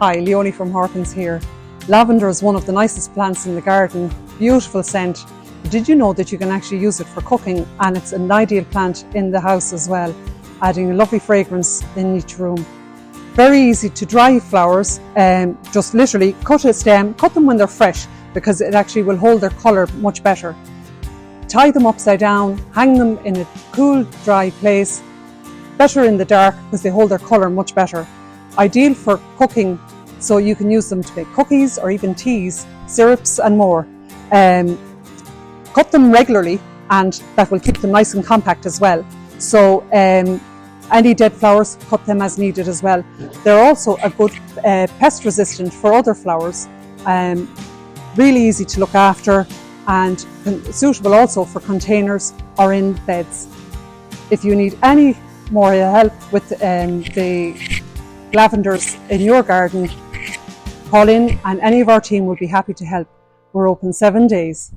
Hi, Leonie from Horkans here. Lavender is one of the nicest plants in the garden, beautiful scent. Did you know that you can actually use it for cooking, and it's an ideal plant in the house as well, adding a lovely fragrance in each room. Very easy to dry flowers, just literally cut a stem, cut them when they're fresh because it actually will hold their colour much better. Tie them upside down, hang them in a cool, dry place, better in the dark because they hold their colour much better. Ideal for cooking, so you can use them to make cookies or even teas, syrups and more. Cut them regularly and that will keep them nice and compact as well. So any dead flowers, cut them as needed as well. They're also a good pest resistant for other flowers. Really easy to look after and suitable also for containers or in beds. If you need any more help with the lavenders in your garden, call in and any of our team will be happy to help. We're open 7 days.